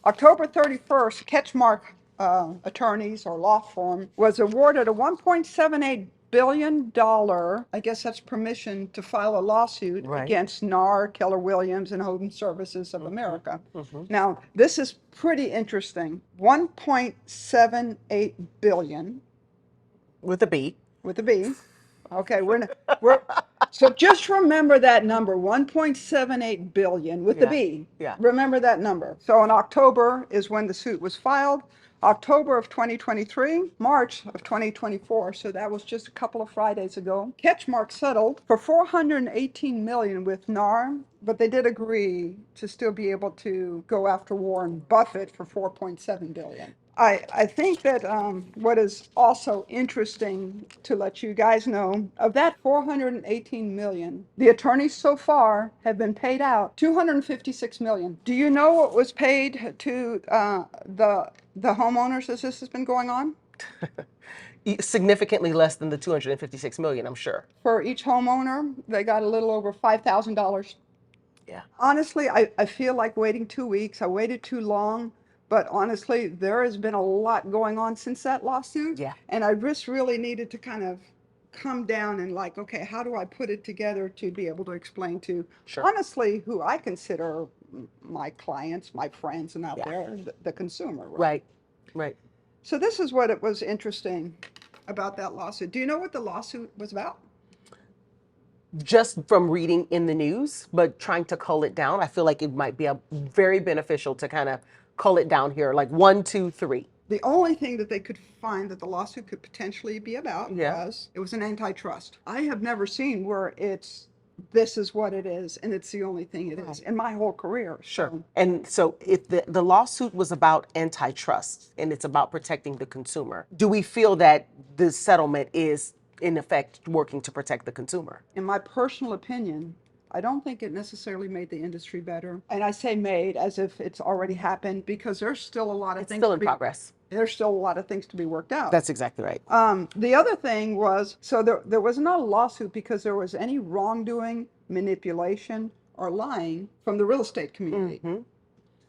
October 31st, Ketchmark attorneys or law firm was awarded a $1.78 billion, I guess that's permission to file a lawsuit Right. against NAR, Keller Williams, and Home Services of America. Now, this is pretty interesting. 1.78 billion With a B. with a B. Okay, we're so just remember that number, 1.78 billion with the Yeah. B. Yeah. Remember that number. So in October is when the suit was filed. October of 2023, March of 2024. So that was just a couple of Fridays ago. Ketchmark settled for 418 million with NAR, but they did agree to still be able to go after Warren Buffett for 4.7 billion. I think that what is also interesting to let you guys know, of that 418 million, the attorneys so far have been paid out 256 million. Do you know what was paid to the homeowners as this has been going on? Significantly less than the 256 million, I'm sure. For each homeowner, they got a little over $5,000. Yeah. Honestly, I feel like waiting 2 weeks. I waited too long. But honestly, there has been a lot going on since that lawsuit. Yeah. And I just really needed to kind of come down and like, okay, how do I put it together to be able to explain to, Sure. honestly, who I consider my clients, my friends, and out Yeah. there, the consumer. Right. Right. So this is what it was interesting about that lawsuit. Do you know what the lawsuit was about? Just from reading in the news, but trying to cull it down, I feel like it might be very beneficial to kind of cull it down here, like 1, 2, 3. The only thing that they could find that the lawsuit could potentially be about Yeah. was it was an antitrust. I have never seen where this is what it is and it's the only thing it is in my whole career. Sure. So, And so if the lawsuit was about antitrust and it's about protecting the consumer, do we feel that the settlement is in effect working to protect the consumer? in my personal opinion, I don't think it necessarily made the industry better. And I say made as if it's already happened because there's still a lot of It's things still to in be, progress. there's still a lot of things to be worked out. That's exactly right. The other thing was, so there was not a lawsuit because there was any wrongdoing, manipulation, or lying from the real estate community.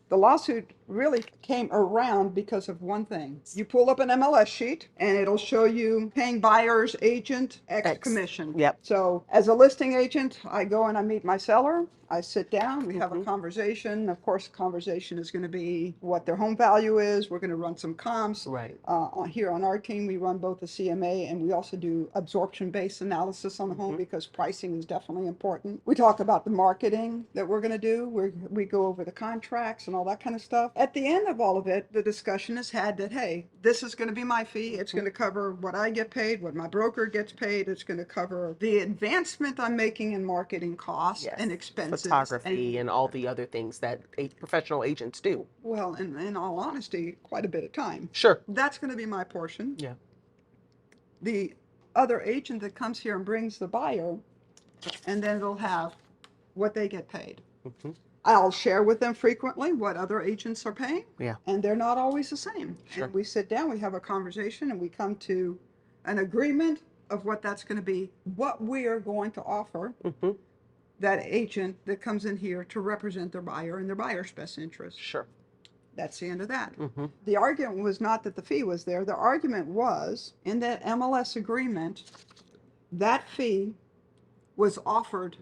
The lawsuit really came around because of one thing. You pull up an MLS sheet and it'll show you paying buyer's agent X commission. Yep. So as a listing agent, I go and I meet my seller. I sit down, we have a conversation. Of course, the conversation is going to be what their home value is. We're going to run some comps. Right. Here on our team, we run both the CMA and we also do absorption-based analysis on the home because pricing is definitely important. We talk about the marketing that we're going to do. We go over the contracts and all that kind of stuff. At the end of all of it, the discussion is had that, hey, this is going to be my fee. It's going to cover what I get paid, what my broker gets paid. It's going to cover the advancement I'm making in marketing costs and expenses. Photography and all the other things that professional agents do. Well, in all honesty, quite a bit of time. Sure. That's going to be my portion. Yeah. The other agent that comes here and brings the buyer, and then they'll have what they get paid. I'll share with them frequently what other agents are paying. Yeah. And they're not always the same. Sure. And we sit down, we have a conversation, and we come to an agreement of what that's going to be, what we are going to offer that agent that comes in here to represent their buyer and their buyer's best interest. Sure. That's the end of that. The argument was not that the fee was there. The argument was in that MLS agreement, that fee was offered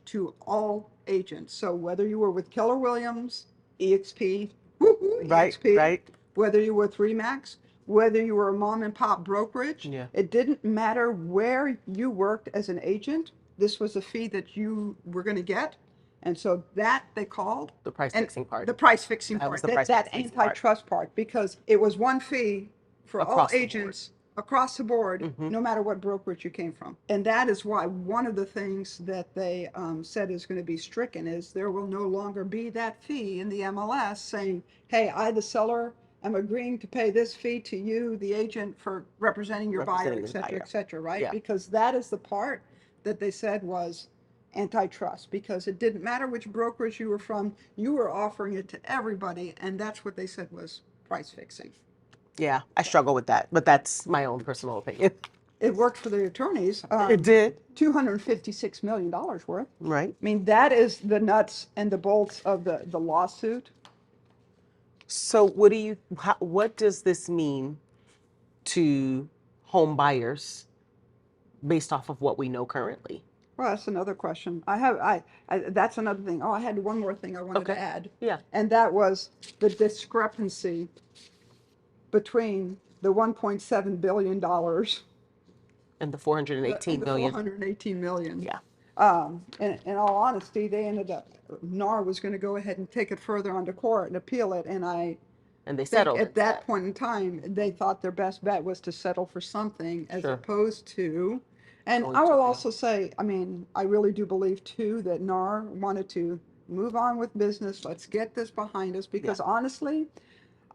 to all agents. So whether you were with Keller Williams, EXP, EXP, Right. whether you were with Remax, whether you were a mom and pop brokerage, it didn't matter where you worked as an agent. This was a fee that you were going to get. And so that they called the price fixing part. The price fixing part. Was the price that fixing antitrust part, because it was one fee for all agents across the board, no matter what brokerage you came from. And that is why one of the things that they said is going to be stricken is there will no longer be that fee in the MLS saying, hey, I, the seller, am agreeing to pay this fee to you, the agent, for representing your buyer, et cetera, right? Yeah. Because that is the part that they said was antitrust, because it didn't matter which brokerage you were from, you were offering it to everybody, and that's what they said was price fixing. Yeah, I struggle with that, but that's my own personal opinion. It worked for the attorneys. It did. $256 million worth. Right. I mean, that is the nuts and the bolts of the lawsuit. So what does this mean to home buyers based off of what we know currently? Well, that's another question. That's another thing. Oh, I had one more thing I wanted to Okay. add. Yeah. And that was the discrepancy between the $1.7 billion And the 418 and the million. 418 million. Yeah. In all honesty, they ended up, NAR was going to go ahead and take it further onto court and appeal it. And I And they think settled at that instead. point in time, they thought their best bet was to settle for something as Sure. opposed to, and Going I to will bail. also say, I mean, I really do believe too that NAR wanted to move on with business. Let's get this behind us Yeah. because honestly,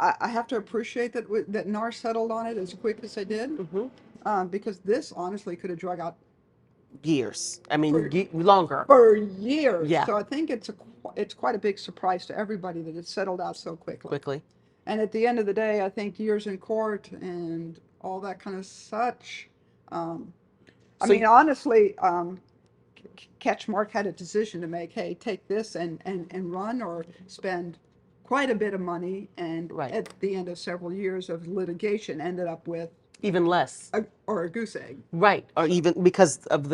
I have to appreciate that NAR settled on it as quick as they did, because this honestly could have drug out Years. I mean, for longer. for years. Yeah. So I think it's quite a big surprise to everybody that it settled out so quickly. Quickly. And at the end of the day, I think years in court and all that kind of such. I So mean, honestly, Catchmark had a decision to make. Hey, take this and run, or spend quite a bit of money. And right. at the end of several years of litigation, ended up with Even less. a goose egg. Right. Or even because of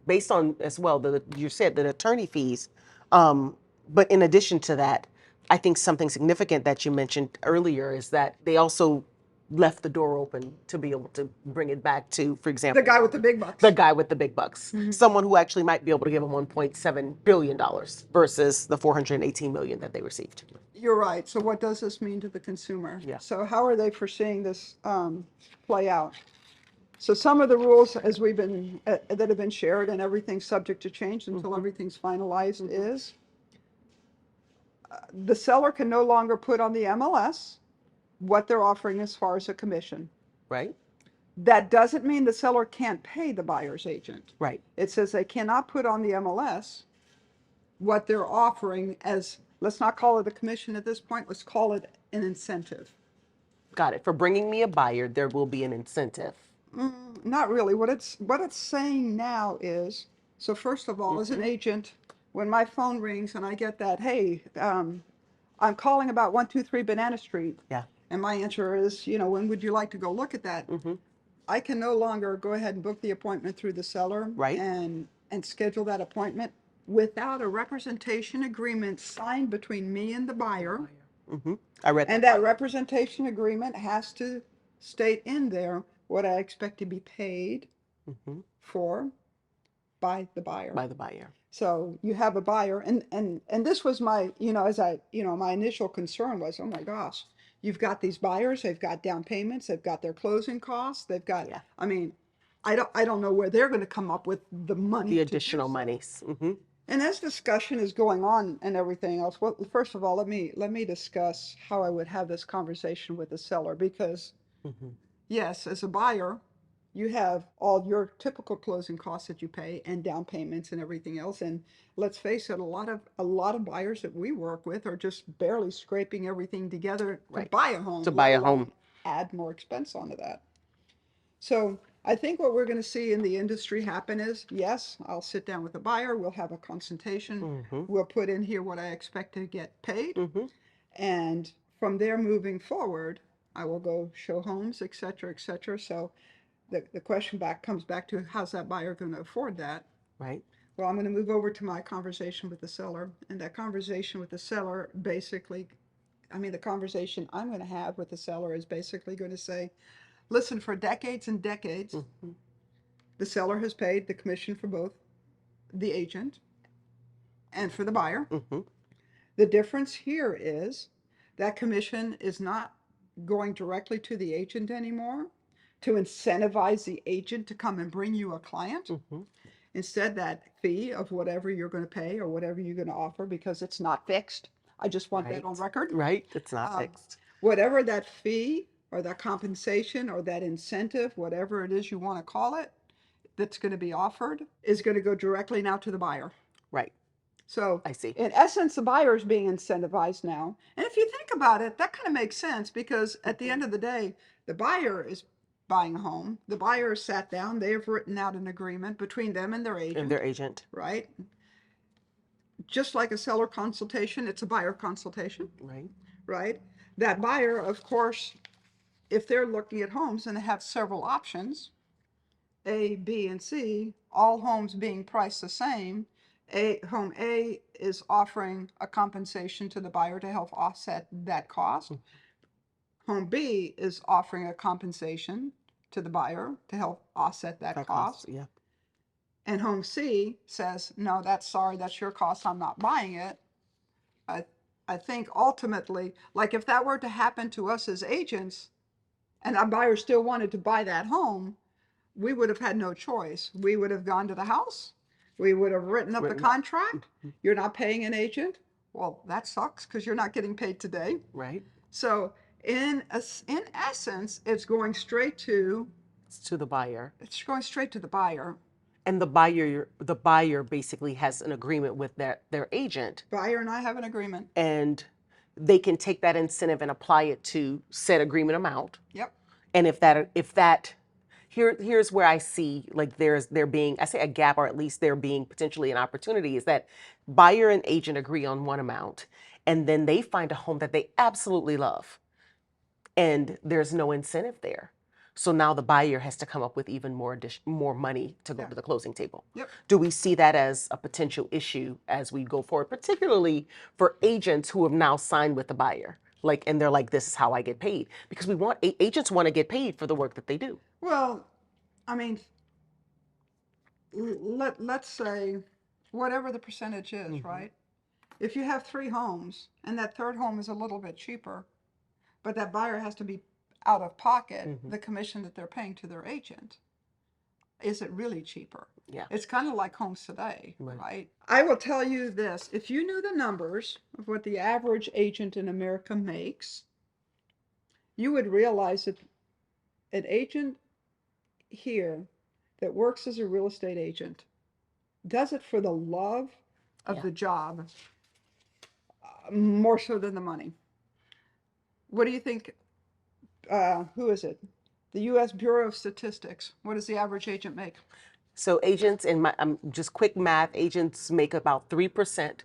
based on as well, you said the attorney fees. But in addition to that, I think something significant that you mentioned earlier is that they also left the door open to be able to bring it back to, for example, The guy with the big bucks. the guy with the big bucks, someone who actually might be able to give them $1.7 billion versus the 418 million that they received. You're right. So what does this mean to the consumer? Yeah. So how are they foreseeing this play out? So some of the rules, as we've been that have been shared, and everything's subject to change until everything's finalized, is the seller can no longer put on the MLS what they're offering as far as a commission. Right. That doesn't mean the seller can't pay the buyer's agent. Right. It says they cannot put on the MLS what they're offering as, let's not call it a commission at this point, let's call it an incentive. Got it. For bringing me a buyer, there will be an incentive. Not really. What it's saying now is, so first of all, as an agent, when my phone rings and I get that, hey, I'm calling about 123 Banana Street. Yeah. And my answer is, when would you like to go look at that? I can no longer go ahead and book the appointment through the seller, Right. and schedule that appointment without a representation agreement signed between me and the buyer. I read And that representation agreement has to state in there what I expect to be paid for by the buyer. by the buyer. So you have a buyer, and this was my, my initial concern was, oh my gosh, you've got these buyers, they've got down payments, they've got their closing costs, they've got, Yeah. I mean, I don't know where they're going to come up with the money. The to do additional so. monies. And as discussion is going on and everything else, well, first of all, let me discuss how I would have this conversation with the seller, because yes, as a buyer, you have all your typical closing costs that you pay and down payments and everything else. And let's face it, a lot of buyers that we work with are just barely scraping everything together to Right. buy a home. To buy let a home. alone add more expense onto that. So I think what we're going to see in the industry happen is, yes, I'll sit down with the buyer, we'll have a consultation, we'll put in here what I expect to get paid, and from there moving forward, I will go show homes, et cetera, et cetera. So the question comes back to, how's that buyer going to afford that? Right. Well, I'm going to move over to my conversation with the seller, and that conversation with the seller basically, the conversation I'm going to have with the seller is basically going to say, listen, for decades and decades, the seller has paid the commission for both the agent and for the buyer. The difference here is that commission is not going directly to the agent anymore to incentivize the agent to come and bring you a client. Instead, that fee of whatever you're going to pay or whatever you're going to offer, because it's not fixed. I just want that on record. Right. It's not fixed. Whatever that fee or that compensation or that incentive, whatever it is you want to call it, that's going to be offered is going to go directly now to the buyer. Right. So I see. in essence, the buyer is being incentivized now. And if you think about it, that kind of makes sense, because at the end of the day, the buyer is buying a home. The buyer has sat down. They have written out an agreement between them and their agent. And their agent. Right? Just like a seller consultation, it's a buyer consultation. Right. Right? That buyer, of course, if they're looking at homes and they have several options, A, B, and C, all homes being priced the same, home A is offering a compensation to the buyer to help offset that cost. Home B is offering a compensation to the buyer to help offset that cost. Yeah. And home C says, no, sorry, that's your cost, I'm not buying it. I think ultimately, like if that were to happen to us as agents and our buyer still wanted to buy that home, we would have had no choice. We would have gone to the house. We would have written up the contract. You're not paying an agent. Well, that sucks because you're not getting paid today. Right. So in essence, it's going straight to the buyer. It's going straight to the buyer. And the buyer basically has an agreement with their agent. Buyer and I have an agreement. And they can take that incentive and apply it to said agreement amount. Yep. And here's where I see like there being, I say a gap, or at least there being potentially an opportunity, is that buyer and agent agree on one amount, and then they find a home that they absolutely love, and there's no incentive there. So now the buyer has to come up with even more money to go to the closing table. Yep. Do we see that as a potential issue as we go forward, particularly for agents who have now signed with the buyer? Like, and they're like, this is how I get paid. Because agents want to get paid for the work that they do. Well, I mean, let's say whatever the percentage is, right? If you have 3 homes and that third home is a little bit cheaper, but that buyer has to be out of pocket the commission that they're paying to their agent, is it really cheaper? Yeah. It's kind of like homes today, right? I will tell you this, if you knew the numbers of what the average agent in America makes, you would realize that an agent here that works as a real estate agent does it for the love of the job, more so than the money. What do you think? Who is it? The U.S. Bureau of Statistics. What does the average agent make? So agents, just quick math, agents make about 3%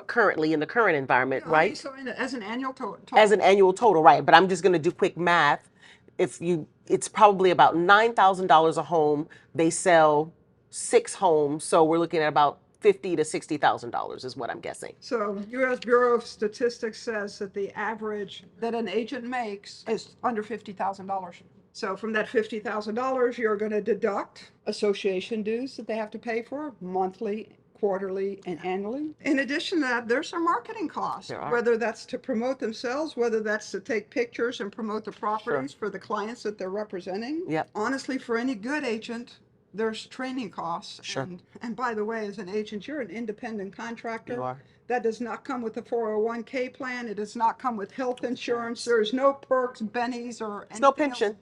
currently in the current environment, right? So as an annual total. As an annual total, right? But I'm just going to do quick math. It's probably about $9,000 a home. They sell 6 homes, so we're looking at about $50,000 to $60,000 is what I'm guessing. So U.S. Bureau of Statistics says that the average that an agent makes is under $50,000. So from that $50,000, you're going to deduct association dues that they have to pay for monthly, quarterly, and annually. In addition to that, there's some marketing costs, whether that's to promote themselves, whether that's to take pictures and promote the properties for the clients that they're representing. Yep. Honestly, for any good agent, there's training costs. Sure. And by the way, as an agent, you're an independent contractor. You are. That does not come with a 401k plan. It does not come with health insurance. There's no perks, bennies, or anything. No pension. Else.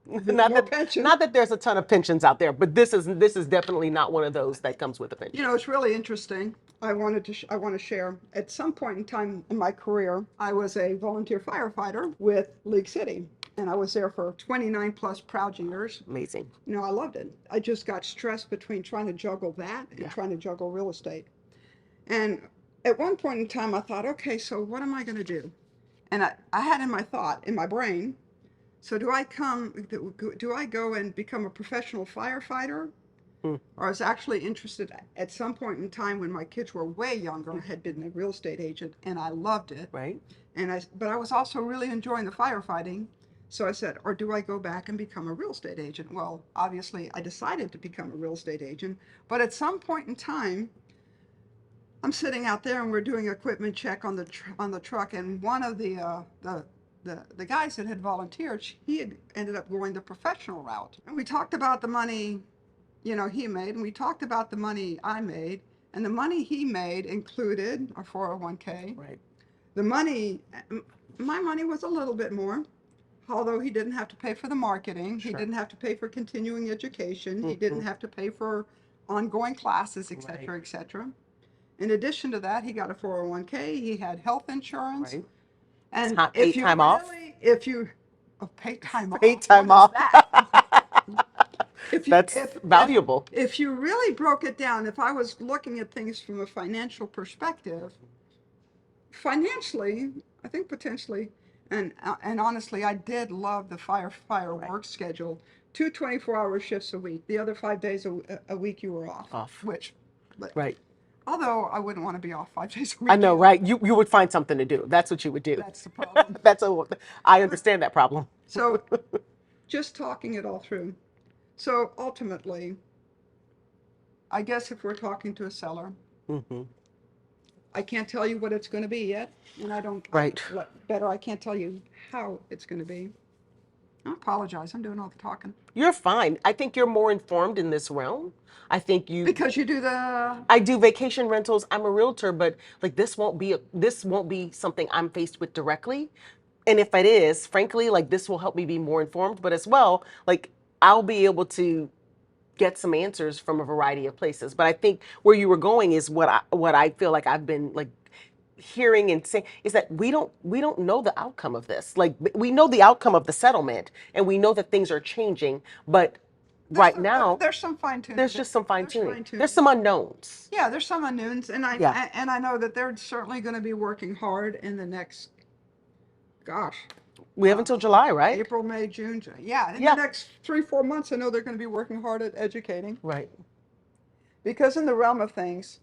Not that there's a ton of pensions out there, but this is definitely not one of those that comes with a pension. You know, it's really interesting. I want to share. At some point in time in my career, I was a volunteer firefighter with League City, and I was there for 29 plus proud years. Amazing. You know, I loved it. I just got stressed between trying to juggle that and trying to juggle real estate. And at one point in time, I thought, okay, so what am I going to do? And I had in my brain, so do I go and become a professional firefighter? Or I was actually interested at some point in time when my kids were way younger. I had been a real estate agent and I loved it. Right. But I was also really enjoying the firefighting. So I said, or do I go back and become a real estate agent? Well, obviously I decided to become a real estate agent, but at some point in time, I'm sitting out there and we're doing equipment check on the truck, and one of the guys that had volunteered, he had ended up going the professional route. And we talked about the money, you know, he made, and we talked about the money I made, and the money he made included our 401k. Right. The money, my money was a little bit more, although he didn't have to pay for the marketing. He didn't have to pay for continuing education. He didn't have to pay for ongoing classes, et cetera, et cetera. In addition to that, he got a 401k. He had health insurance. Right. And paid time off. Paid time off. Paid time off. That's valuable. If you really broke it down, if I was looking at things from a financial perspective, financially, I think potentially And honestly, I did love the fire Right. work schedule. Two 24-hour shifts a week. The other 5 days a week you were off. Off. But Right. although I wouldn't want to be off 5 days a I week know, either. right? You would find something to do. That's what you would do. That's the problem. That's a. I understand that problem. So just talking it all through. So ultimately, I guess if we're talking to a seller, Hmm. I can't tell you what it's going to be yet, and Right. better, I can't tell you how it's going to be. I apologize. I'm doing all the talking. You're fine. I think you're more informed in this realm. I think you. Because you do the, I do vacation rentals. I'm a realtor, but like this won't be something I'm faced with directly. And if it is, frankly, like this will help me be more informed. But as well, like I'll be able to get some answers from a variety of places. But I think where you were going is what I feel like I've been like hearing and saying is that we don't know the outcome of this. Like we know the outcome of the settlement and we know that things are changing, but right now there's some fine tuning. there's just some fine There's tuning. fine tuning. There's some unknowns. Yeah, there's some unknowns, Yeah. and I know that they're certainly going to be working hard in the next, gosh, We have until July, right? April, May, June. Yeah, in the Yeah. next 3, 4 months, I know they're going to be working hard at educating. Right. Because in the realm of things,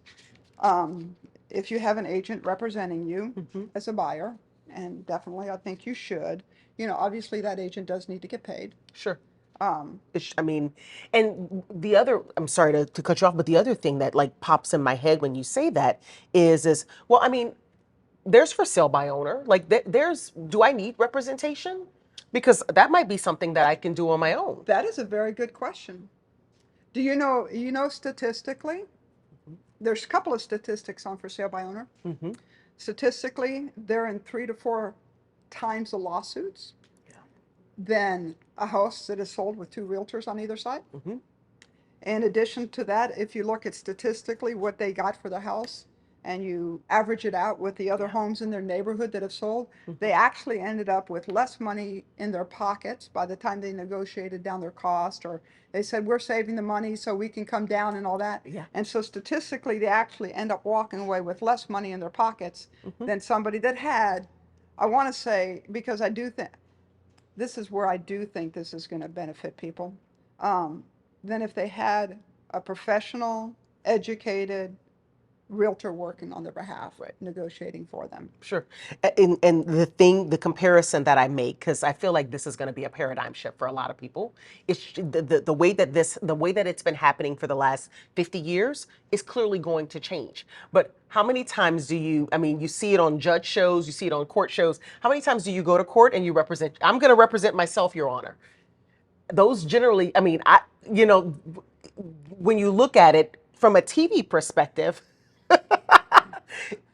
um, if you have an agent representing you Hmm. as a buyer, and definitely I think you should, obviously that agent does need to get paid. Sure. Um, I mean, and the other, I'm sorry to cut you off, but the other thing that like pops in my head when you say that is, well, I mean, there's for sale by owner. Like do I need representation? Because that might be something that I can do on my own. that is a very good question. Do you know statistically, there's a couple of statistics on for sale by owner. Hmm. Statistically, they're in 3 to 4 times the lawsuits than a house that is sold with two realtors on either side. Hmm. In addition to that, if you look at statistically what they got for the house and you average it out with the other Yeah. homes in their neighborhood that have sold, Hmm. they actually ended up with less money in their pockets by the time they negotiated down their cost, or they said, we're saving the money so we can come down and all that. Yeah. And so statistically, they actually end up walking away with less money in their pockets Hmm. than somebody that had, I want to say, because I do think, this is where I do think this is going to benefit people, um, than if they had a professional, educated realtor working on their behalf, Right. negotiating for them. Sure. And the comparison that I make, because I feel like this is going to be a paradigm shift for a lot of people, it's the way that it's been happening for the last 50 years is clearly going to change. But how many times I mean, you see it on judge shows, you see it on court shows. How many times do you go to court and I'm going to represent myself, Your Honor? Those generally, I mean, when you look at it from a TV perspective,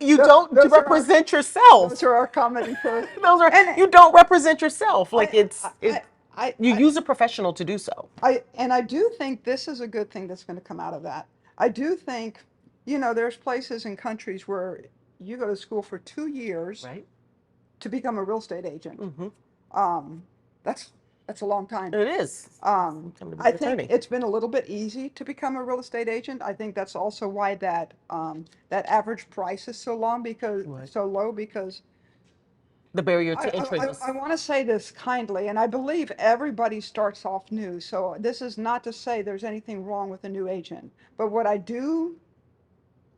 you don't Those are our represent those yourself. are our commenting pros. And You don't represent yourself. Like I I I you I use a professional to do so. I do think this is a good thing that's going to come out of that. I do think, there's places and countries where you go to school for 2 years Right. to become a real estate agent. Hmm. Um, that's that's a long time. It is. Time to be I an think attorney. it's been a little bit easy to become a real estate agent. I think that's also why that average price is Right. so low, because The barrier I to entry I was want to say this kindly, and I believe everybody starts off new. So this is not to say there's anything wrong with a new agent, but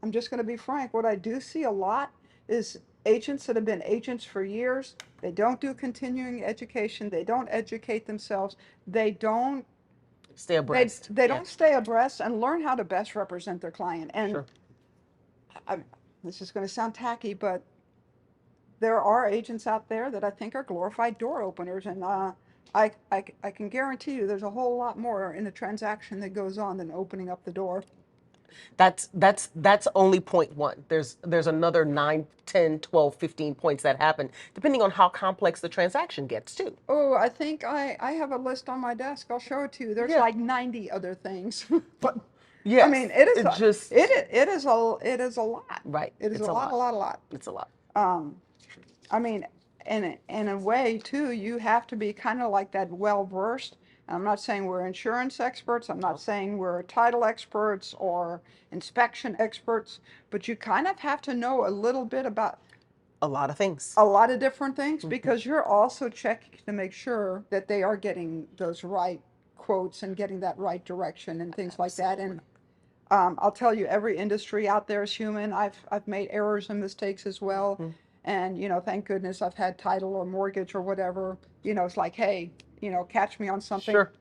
I'm just going to be frank. What I do see a lot is agents that have been agents for years. They don't do continuing education. They don't educate themselves. They don't stay abreast. they Yeah. don't stay abreast and learn how to best represent their client. And Sure. I, this is going to sound tacky, but there are agents out there that I think are glorified door openers, and I can guarantee you there's a whole lot more in the transaction that goes on than opening up the door. That's only point one. There's another 9, 10, 12, 15 points that happen depending on how complex the transaction gets too. Oh, I think I have a list on my desk. I'll show it to you. There's Yeah. like 90 other things. But I mean, Yes. It just it is a lot. right. It is It's a a lot, a lot. lot, a lot. It's a lot. Um, I mean, in a way too, you have to be kind of like that well versed. I'm not saying we're insurance experts. I'm not No. saying we're title experts or inspection experts, but you kind of have to know a little bit about. A lot of things. a lot of different things because you're also checking to make sure that they are getting those right quotes and getting that right direction and things like that. And I'll tell you, every industry out there is human. I've made errors and mistakes as well. And, thank goodness I've had title or mortgage or whatever. It's like, hey, catch me on something. Sure.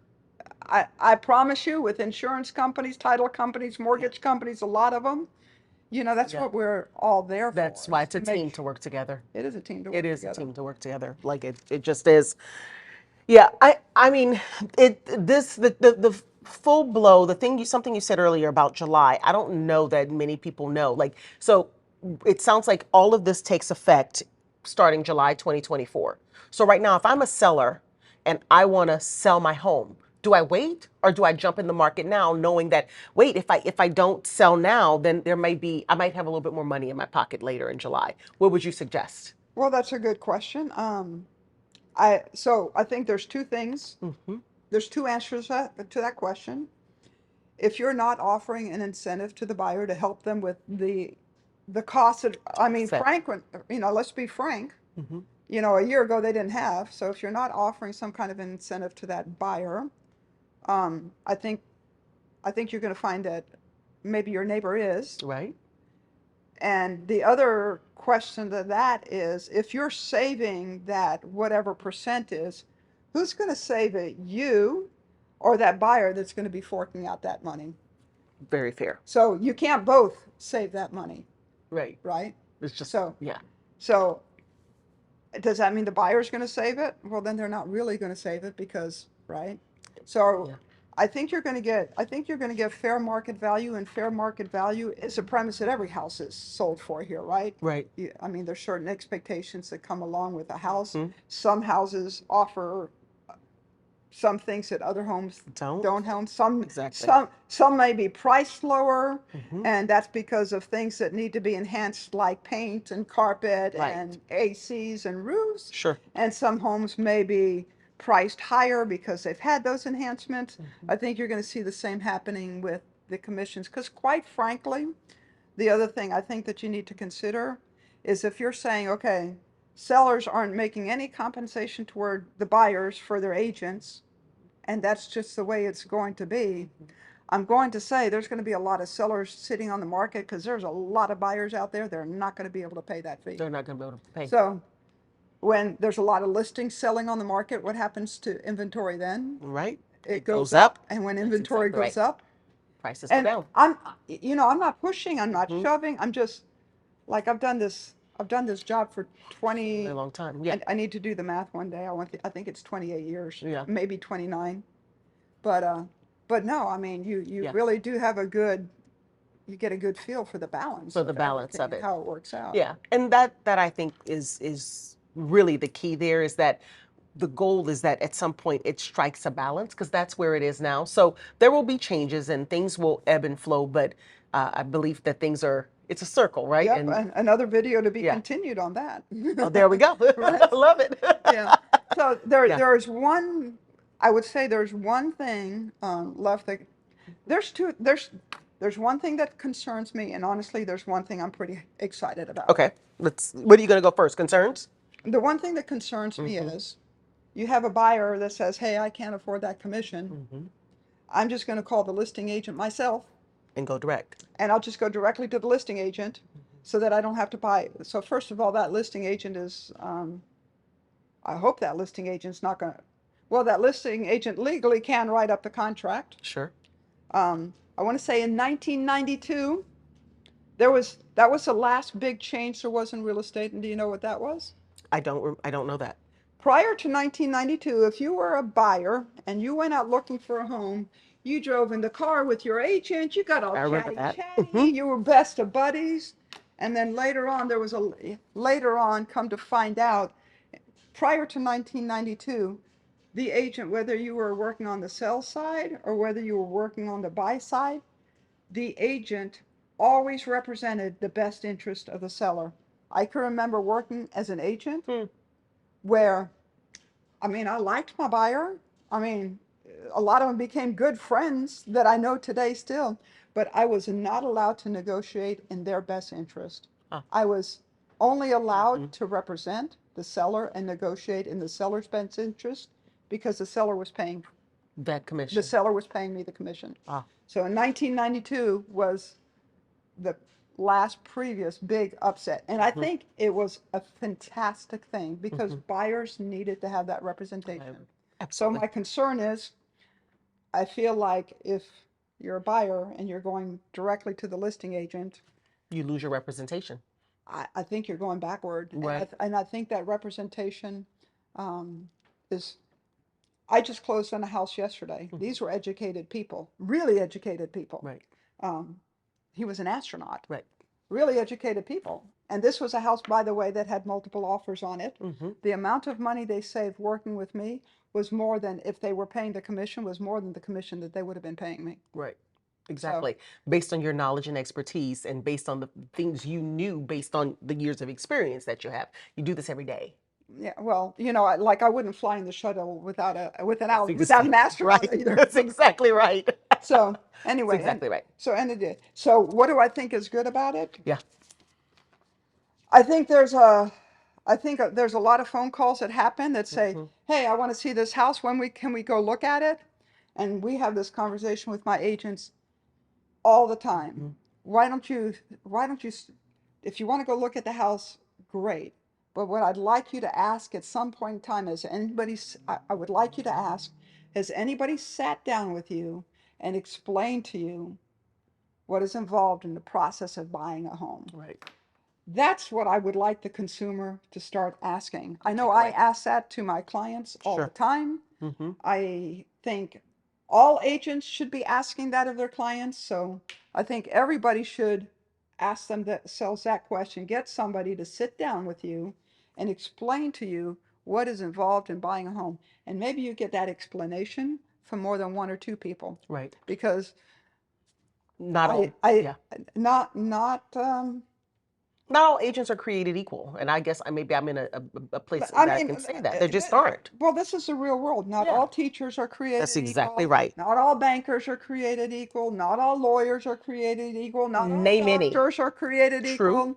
I promise you, with insurance companies, title companies, mortgage companies, a lot of them, that's Yeah. what we're all there for. That's why Is it's a to make team to work together. it is a team to It work is a together. team to work together. Like it just is. Yeah, I mean, the full blow, the thing something you said earlier about July, I don't know that many people know. Like, so it sounds like all of this takes effect starting July 2024. So right now, if I'm a seller and I want to sell my home, do I wait or do I jump in the market now, knowing that, wait, if I don't sell now, then I might have a little bit more money in my pocket later in July. What would you suggest? Well, that's a good question. I think there's two things. There's two answers to that question. If you're not offering an incentive to the buyer to help them with the cost of, I mean, Set. frank, let's be frank. A year ago they didn't have. So if you're not offering some kind of incentive to that buyer, um, I think I think you're going to find that maybe your neighbor is. Right? And the other question to that is, if you're saving that whatever percent is, who's going to save it? You or that buyer that's going to be forking out that money? Very fair. So you can't both save that money, Right. right? It's just, So, yeah. so does that mean the buyer's going to save it? Well, then they're not really going to save it because, right? So Yeah. I think you're going to get fair market value, and fair market value is a premise that every house is sold for here, right? Right. I mean, there's certain expectations that come along with a house. Mhm. Some houses offer some things that other homes don't have. Exactly. Some may be priced lower, Mhm. and that's because of things that need to be enhanced, like paint and carpet Right. and ACs and roofs. Sure. And some homes may be priced higher because they've had those enhancements. I think you're going to see the same happening with the commissions, because quite frankly, the other thing I think that you need to consider is, if you're saying, okay, sellers aren't making any compensation toward the buyers for their agents, and that's just the way it's going to be. I'm going to say there's going to be a lot of sellers sitting on the market because there's a lot of buyers out there. They're not going to be able to pay that fee. They're not going to be able to pay. So when there's a lot of listings selling on the market, what happens to inventory then? Right. It goes up. up. And when That's inventory exactly goes right. up, Prices go and down. I'm not pushing, I'm not Mhm. shoving. I'm just, like, I've done this job for 20, A long time. Yeah. I need to do the math one day. I think it's 28 years, Yeah. maybe 29. But no, I mean, you Yeah. really do have you get a good feel for the balance For the of balance everything of and it. how it works out. Yeah. And that I think is really the key there, is that the goal is that at some point it strikes a balance, because that's where it is now. So there will be changes and things will ebb and flow, but I believe that it's a circle, right? Yep, And another video to be yeah. continued on that. Oh, there we go. Right? I love it. Yeah. So Yeah. there's one, I would say there's one thing left that, there's one thing that concerns me, and honestly, there's one thing I'm pretty excited about. Okay. What are you going to go first? Concerns? The one thing that concerns me is, you have a buyer that says, hey, I can't afford that commission. I'm just going to call the listing agent myself, And go direct. and I'll just go directly to the listing agent so that I don't have to buy. So first of all, that listing agent is, I hope that listing agent's not going to, well, that listing agent legally can write up the contract. Sure. I want to say in 1992, that was the last big change there was in real estate. And do you know what that was? I don't know that. Prior to 1992, if you were a buyer and you went out looking for a home, you drove in the car with your agent, you got all I remember chatty, that. you were best of buddies. And then later on, come to find out, prior to 1992, the agent, whether you were working on the sell side or whether you were working on the buy side, the agent always represented the best interest of the seller. I can remember working as an agent where, I mean, I liked my buyer. I mean, a lot of them became good friends that I know today still, but I was not allowed to negotiate in their best interest. Huh. I was only allowed to represent the seller and negotiate in the seller's best interest because the seller was paying That the commission. seller was paying me the commission. Ah, So in 1992 was the last previous big upset. And I think it was a fantastic thing because buyers needed to have that representation. So absolutely. my concern is, I feel like if you're a buyer and you're going directly to the listing agent, You lose your representation. I think you're going backward. Right. And I think that representation is, I just closed on a house yesterday. These were educated people, really educated people. Right. He was an astronaut. Right. Really educated people. And this was a house, by the way, that had multiple offers on it. The amount of money they saved working with me was more than, if they were paying the commission, was more than the commission that they would have been paying me. Right. Exactly. Based on your knowledge and expertise and based on the things you knew, based on the years of experience that you have. You do this every day. Yeah, well, you know, I wouldn't fly in the shuttle without That's without an astronaut right. either. That's exactly right. So That's anyway, exactly right. So what do I think is good about it? Yeah. I think there's a lot of phone calls that happen that say, "Hey, I want to see this house. Can we go look at it?" And we have this conversation with my agents all the time. Why don't you, if you want to go look at the house, great. But what I'd like you to ask at some point in time is I would like you to ask, has anybody sat down with you and explained to you what is involved in the process of buying a home? Right. That's what I would like the consumer to start asking. I know Take I away. ask that to my clients all the Sure. time. Mm-hmm. I think all agents should be asking that of their clients. So I think everybody should ask themselves that question. Get somebody to sit down with you and explain to you what is involved in buying a home. And maybe you get that explanation from more than one or two people. Right. Because Not all. I Yeah. not Not all agents are created equal, and I guess maybe I'm in a place I that I mean, can say that. They just aren't. well, this is the real world. Not Yeah. all teachers are That's created exactly equal. right. Not all bankers are created equal. Not all lawyers are created equal. Not all Name any. doctors are created True. equal.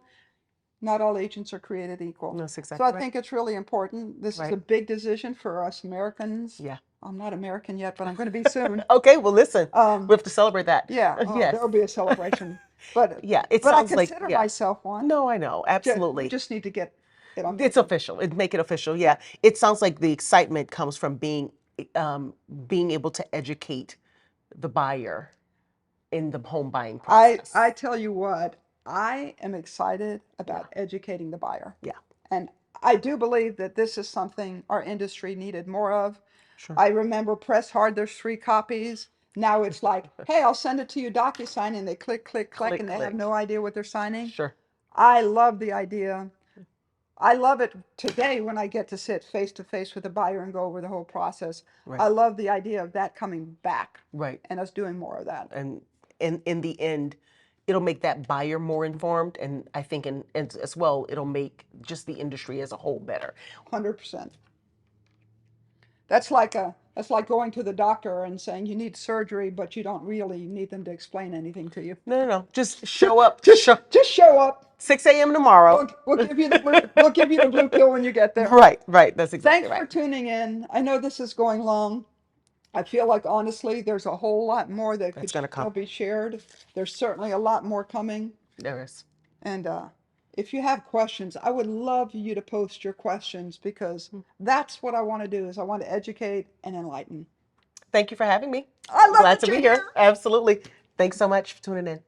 Not all agents are created equal. That's So exactly I right. think it's really important. This is a Right. big decision for us Americans. Yeah. I'm not American yet, but I'm going to be soon. Okay. Well, listen, we Um, have to celebrate that. yeah, Yes. there'll be a celebration. But Yeah. It but I sounds like consider yeah. myself one. No, I know. We Absolutely. just need to get it on It's paper. official. It make it official. Yeah. It sounds like the excitement comes from being able to educate the buyer in the home buying process. I tell you what, I am excited about educating the buyer. Yeah. And I do believe that this is something our industry needed more of. Sure. I remember press hard, there's 3 copies. Now it's like, hey, I'll send it to you DocuSign, and they click, click, click, and they have Click. no idea what they're signing. Sure. I love the idea. I love it today when I get to sit face to face with a buyer and go over the whole process. Right. I love the idea of that coming back Right. and us doing more of that. And in the end, it'll make that buyer more informed, and I think and as well, it'll make just the industry as a whole better. 100%. That's like going to the doctor and saying you need surgery, but you don't really need them to explain anything to you. No. Just show up. Just show up. 6 a.m. tomorrow. We'll give you the blue pill when you get there. Right. That's exactly Thanks for right. tuning in. I know this is going long. I feel like honestly, there's a whole lot more that could That's gonna still come. be shared. There's certainly a lot more coming. There is. And if you have questions, I would love you to post your questions because that's what I want to do is I want to educate and enlighten. Thank you for having me. I love Glad that to be you're here. here. Absolutely. Thanks so much for tuning in.